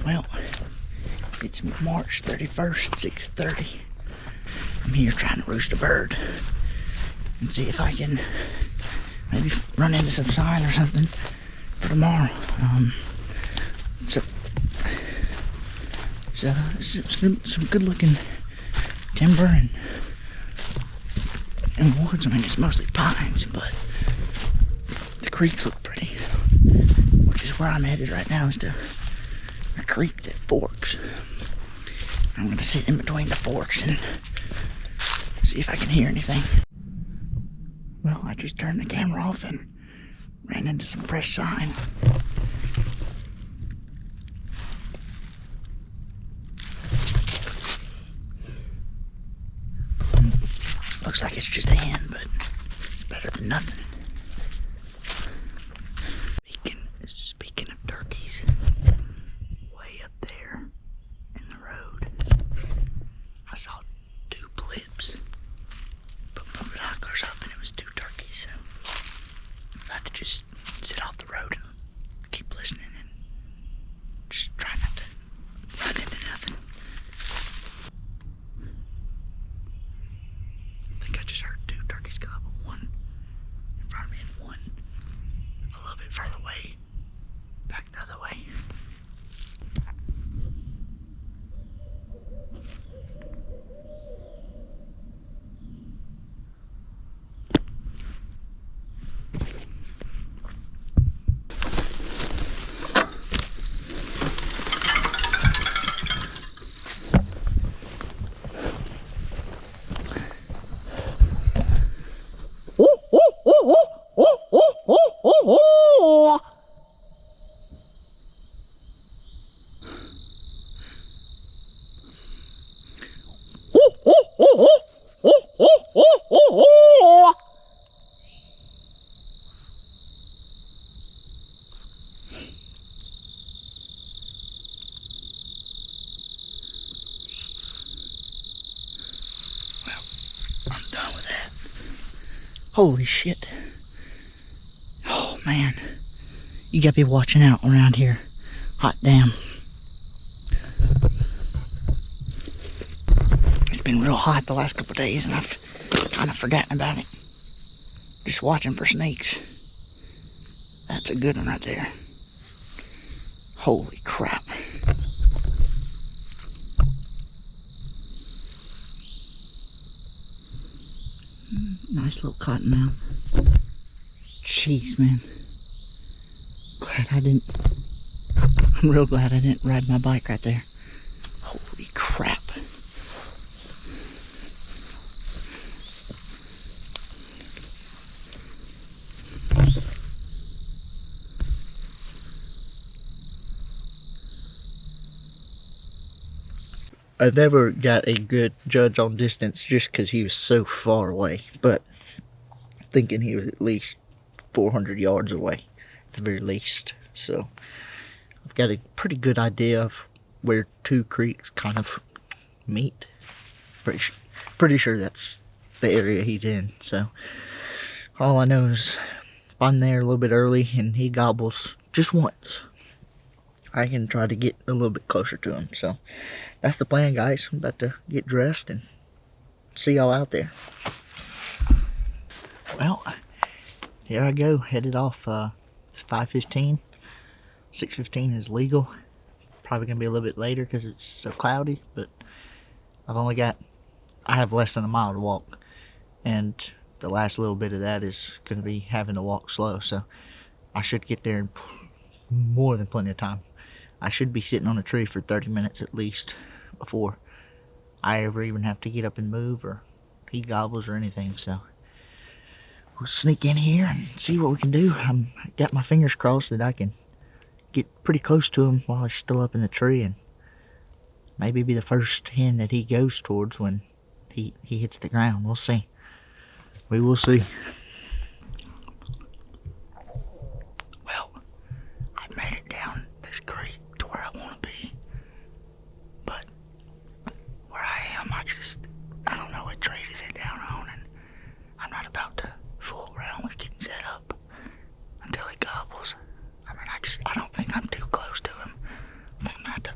Well, it's March 31st, 6:30. I'm here trying to roost a bird and see if I can maybe run into some sign or something for tomorrow. Some good looking timber and woods. I mean, it's mostly pines, but the creeks look pretty, which is where I'm headed right now, is to a creek that forks. I'm going to sit in between the forks and see if I can hear anything. Well, I just turned the camera off and ran into some fresh sign. Looks like it's just a hen, but it's better than nothing. Speaking of turkeys, way up there in the road, I saw 2 blips. Put my binoculars up and it was 2 turkeys. So I'm about to just sit off the road and keep listening and just try not to run into nothing. I think I just heard 2 turkeys gobble. One in front of me and one a little bit further away, back the other way. I'm done with that. Holy shit. Oh man. You gotta be watching out around here. Hot damn. It's been real hot the last couple of days and I've kind of forgotten about it. Just watching for snakes. That's a good one right there. Holy crap. Nice little cottonmouth. Jeez, man. I'm real glad I didn't ride my bike right there. Holy crap. I never got a good judge on distance just because he was so far away, but I'm thinking he was at least 400 yards away at the very least. So I've got a pretty good idea of where 2 creeks kind of meet. Pretty sure that's the area he's in. So all I know is if I'm there a little bit early and he gobbles just once, I can try to get a little bit closer to him. So that's the plan, guys. I'm about to get dressed and see y'all out there. Well, here I go, headed off. It's 5:15. 6:15 is legal. Probably gonna be a little bit later because it's so cloudy, but I have less than a mile to walk, and the last little bit of that is gonna be having to walk slow, so I should get there in more than plenty of time. I should be sitting on a tree for 30 minutes at least before I ever even have to get up and move or he gobbles or anything. So we'll sneak in here and see what we can do. I got my fingers crossed that I can get pretty close to him while he's still up in the tree and maybe be the first hen that he goes towards when he hits the ground. We'll see. We will see. Well, I made it down this creek to where I want to be, but where I am, I don't know what tree to sit down on, and I'm not about to fool around with getting set up until he gobbles. I mean, I don't think I'm too close to him. I think I'm gonna have to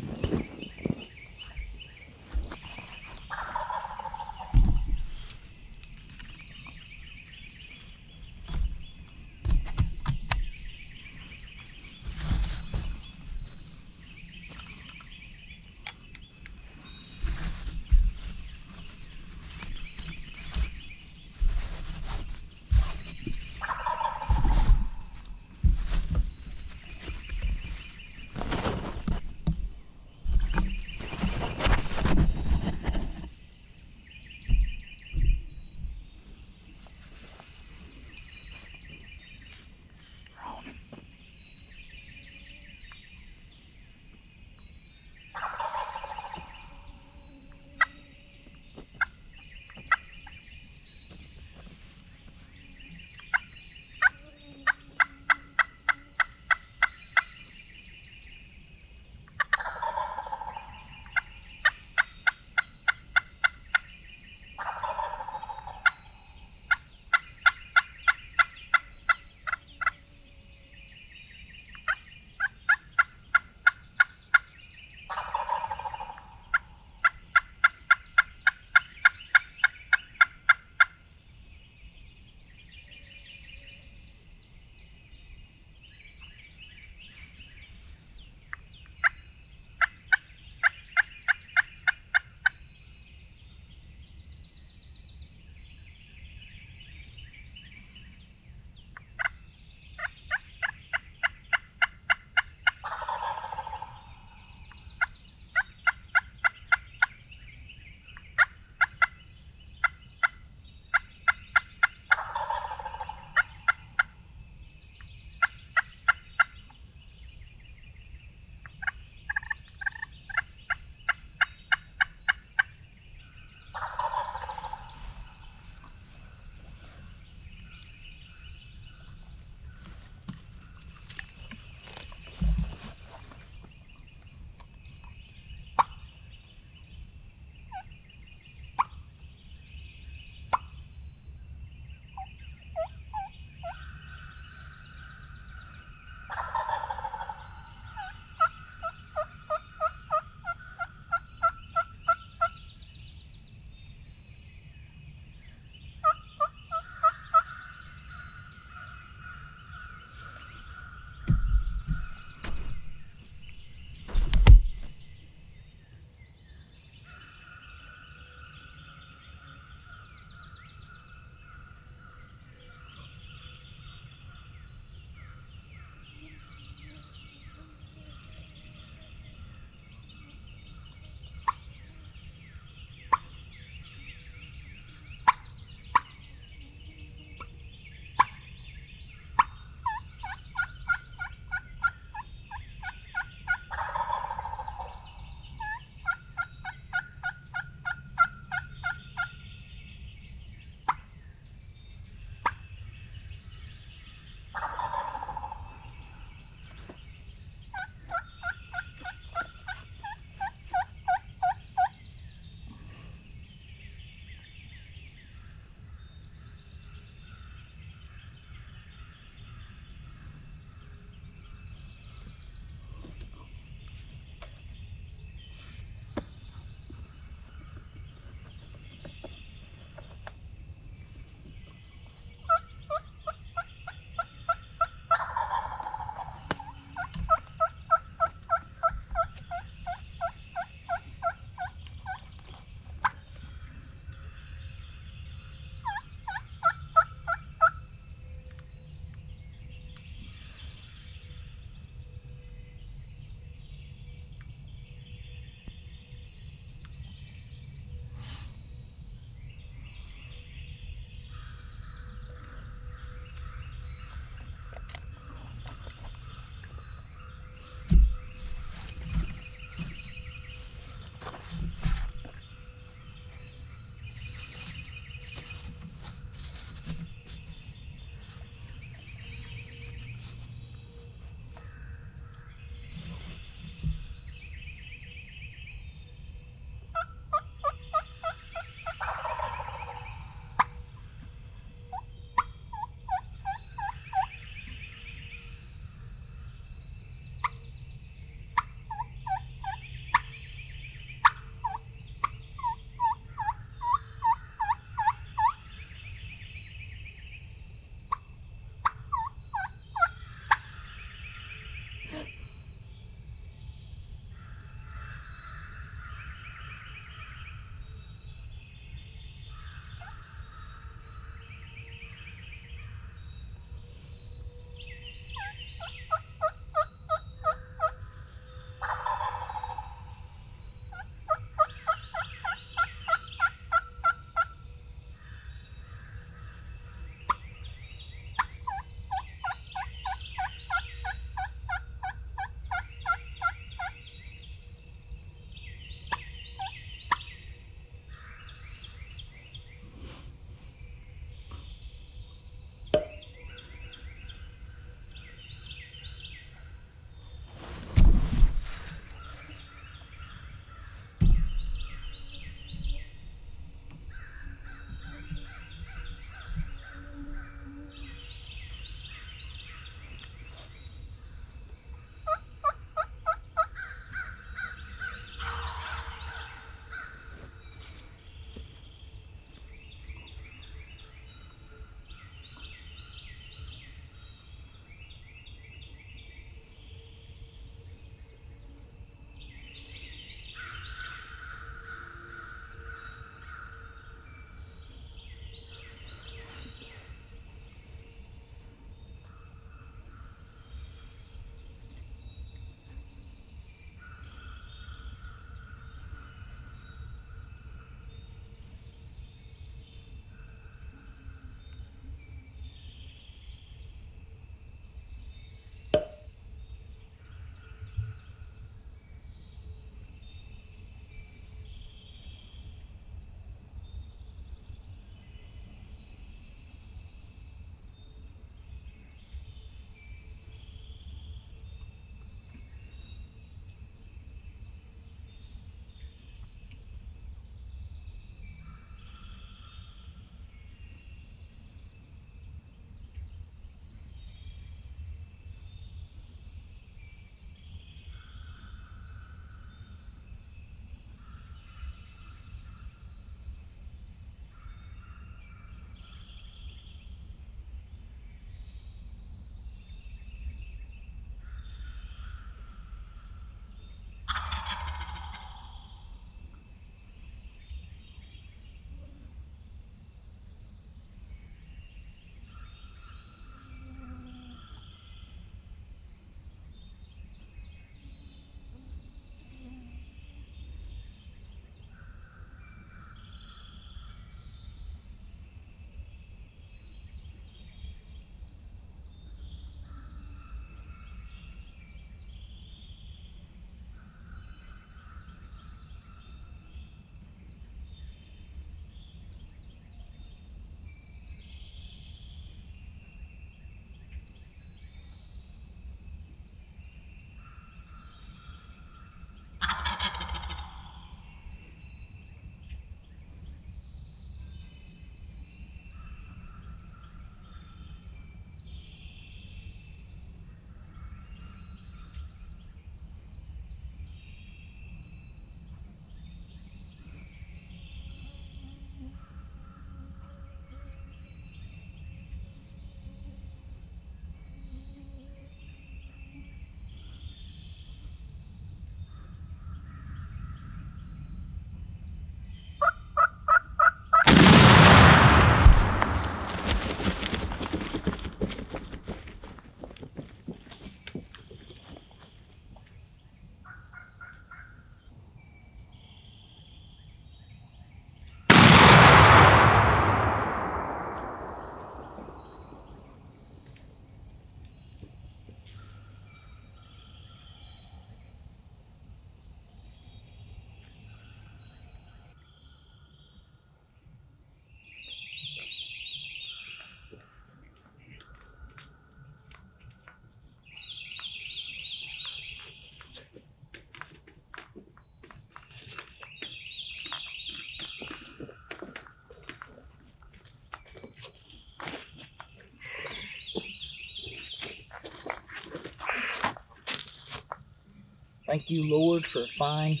Thank you, Lord, for a fine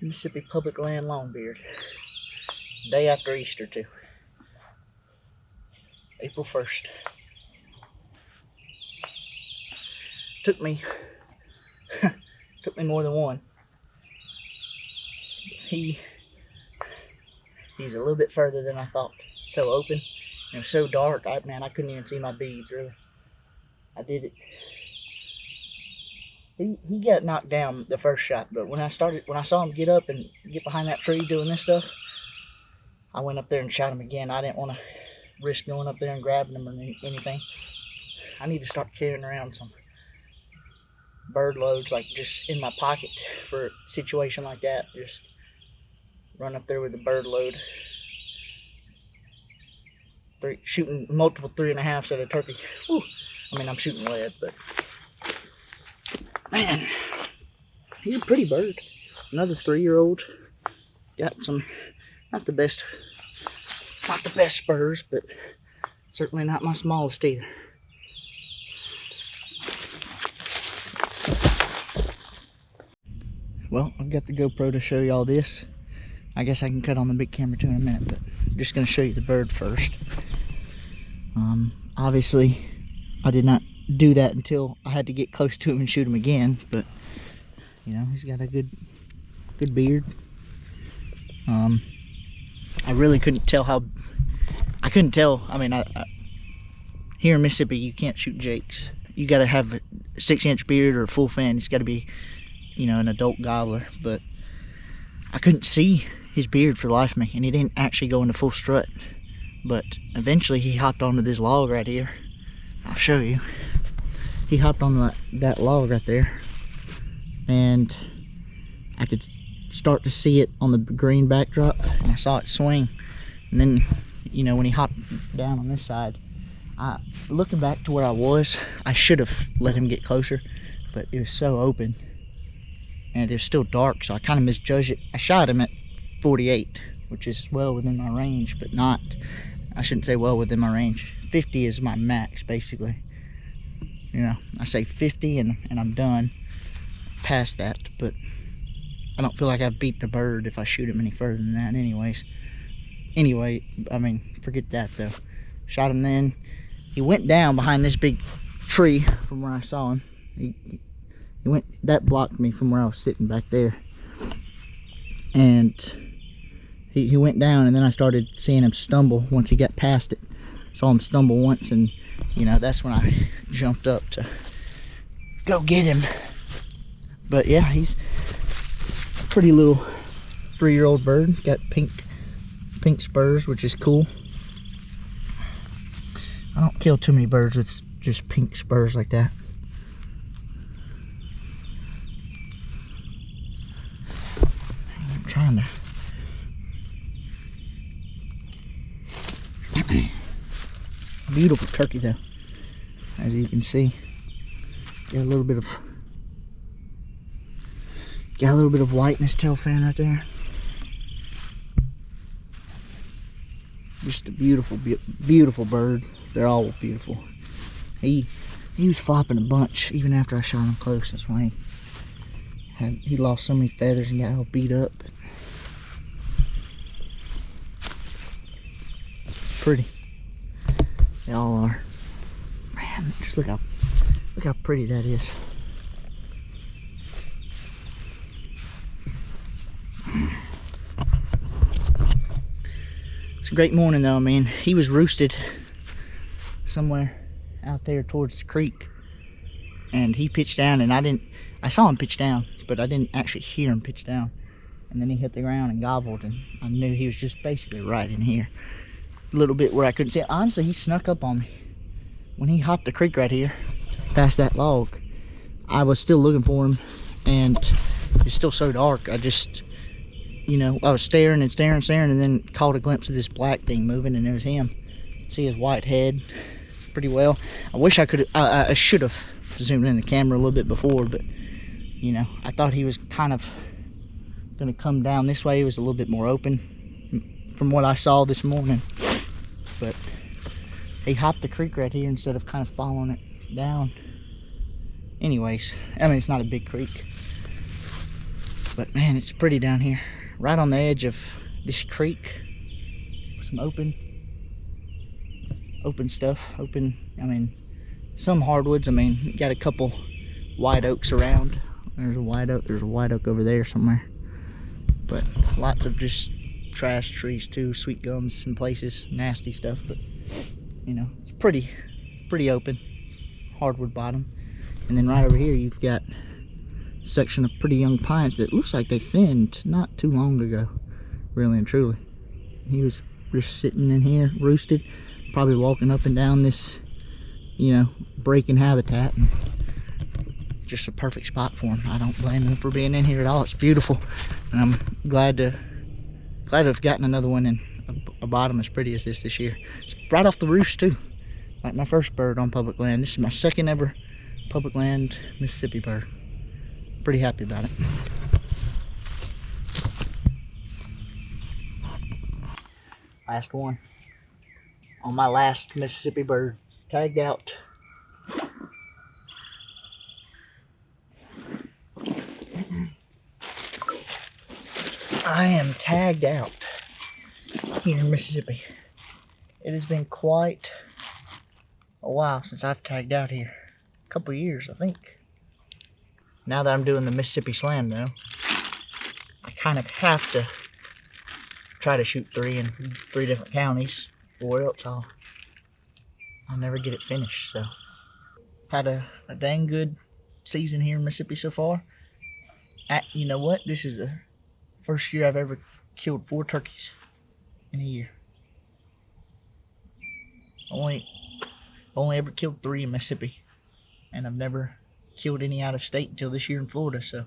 Mississippi public land longbeard. Day after Easter, too. April 1st. Took me more than one. He's a little bit further than I thought. So open and so dark. I couldn't even see my beads, really. I did it. He got knocked down the first shot, but when I saw him get up and get behind that tree doing this stuff, I went up there and shot him again. I didn't want to risk going up there and grabbing him or anything. I need to start carrying around some bird loads, like just in my pocket for a situation like that. Just run up there with a bird load. Shooting multiple 3.5s at a turkey. Whew. I mean, I'm shooting lead, but man, he's a pretty bird. Another 3-year-old. Got some, not the best spurs, but certainly not my smallest either. Well, I've got the GoPro to show you all this. I guess I can cut on the big camera too in a minute, but I'm just going to show you the bird first. Obviously, I did not do that until I had to get close to him and shoot him again, but you know, he's got a good beard. I really couldn't tell I mean, here in Mississippi you can't shoot jakes. You got to have a 6-inch beard or a full fan. It's got to be, you know, an adult gobbler. But I couldn't see his beard for the life of me, and he didn't actually go into full strut. But eventually he hopped onto this log right here. I'll show you. He hopped on that log right there, and I could start to see it on the green backdrop, and I saw it swing. And then, you know, when he hopped down on this side, looking back to where I was, I should have let him get closer, but it was so open and it was still dark, so I kind of misjudged it. I shot him at 48, which is well within my range, but not, I shouldn't say well within my range. 50 is my max, basically. You know, I say 50 and I'm done past that, but I don't feel like I've beat the bird if I shoot him any further than that anyways. Anyway, I mean, forget that though. Shot him then. He went down behind this big tree from where I saw him. He went, that blocked me from where I was sitting back there. And he went down, and then I started seeing him stumble once he got past it. Saw him stumble once, and you know, that's when I jumped up to go get him. But yeah, he's a pretty little 3-year-old bird. Got pink spurs, which is cool. I don't kill too many birds with just pink spurs like that. I'm trying to. Beautiful turkey though, as you can see. Got a little bit of white in his tail fan right there. Just a beautiful bird. They're all beautiful. He was flopping a bunch even after I shot him close. That's why he lost so many feathers and got all beat up. Pretty. They all are. Man, just look how pretty that is. It's a great morning though. I mean, he was roosted somewhere out there towards the creek, and he pitched down, and I saw him pitch down, but I didn't actually hear him pitch down. And then he hit the ground and gobbled, and I knew he was just basically right in here. A little bit where I couldn't see it. Honestly, he snuck up on me. When he hopped the creek right here, past that log, I was still looking for him, and it's still so dark. I just, you know, I was staring and staring and staring, and then caught a glimpse of this black thing moving, and it was him. See his white head pretty well. I wish I could, I should have zoomed in the camera a little bit before, but you know, I thought he was kind of gonna come down this way. It was a little bit more open from what I saw this morning, but he hopped the creek right here instead of kind of following it down anyways, I mean, it's not a big creek, but man, it's pretty down here. Right on the edge of this creek. Some open stuff. I mean, some hardwoods. I mean, you got a couple white oaks around. There's a white oak over there somewhere. But lots of just trash trees too, sweet gums in places, nasty stuff. But you know, it's pretty open, hardwood bottom. And then right over here, you've got a section of pretty young pines that looks like they thinned not too long ago, really and truly. He was just sitting in here, roosted, probably walking up and down this, you know, breaking habitat. And just a perfect spot for him. I don't blame him for being in here at all. It's beautiful, and I'm glad to have gotten another one in a bottom as pretty as this year. It's right off the roost too, like my first bird on public land. This is my second ever public land Mississippi bird. Pretty happy about it. Last one on my last Mississippi bird, tagged out. I am tagged out here in Mississippi. It has been quite a while since I've tagged out here. A couple years, I think. Now that I'm doing the Mississippi Slam, though, I kind of have to try to shoot 3 in 3 different counties, or else I'll never get it finished. So, had a dang good season here in Mississippi so far. You know what? This is the first year I've ever killed 4 turkeys in a year. Only ever killed 3 in Mississippi, and I've never killed any out of state until this year in Florida. So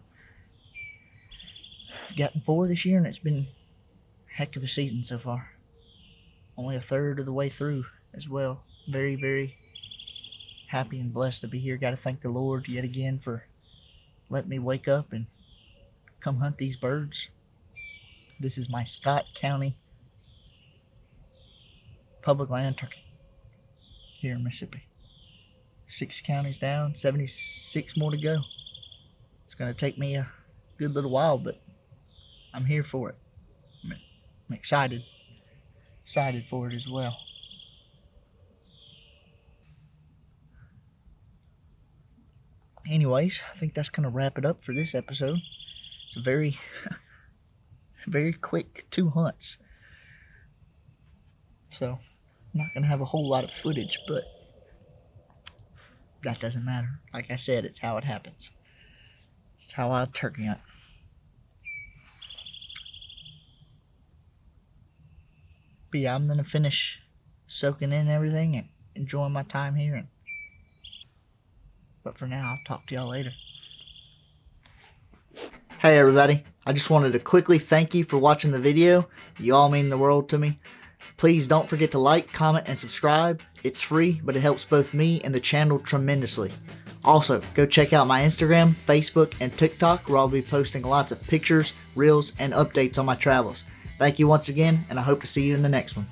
I've gotten 4 this year, and it's been a heck of a season so far. Only a third of the way through as well. Very, very happy and blessed to be here. Got to thank the Lord yet again for letting me wake up and come hunt these birds. This is my Scott County public land turkey here in Mississippi. 6 counties down, 76 more to go. It's going to take me a good little while, but I'm here for it. I'm excited for it as well. Anyways, I think that's going to wrap it up for this episode. It's a very quick 2 hunts. So, I'm not going to have a whole lot of footage, but that doesn't matter. Like I said, it's how it happens. It's how I turkey hunt. But yeah, I'm going to finish soaking in everything and enjoying my time here. But for now, I'll talk to y'all later. Hey everybody, I just wanted to quickly thank you for watching the video. You all mean the world to me. Please don't forget to like, comment, and subscribe. It's free, but it helps both me and the channel tremendously. Also, go check out my Instagram, Facebook, and TikTok, where I'll be posting lots of pictures, reels, and updates on my travels. Thank you once again, and I hope to see you in the next one.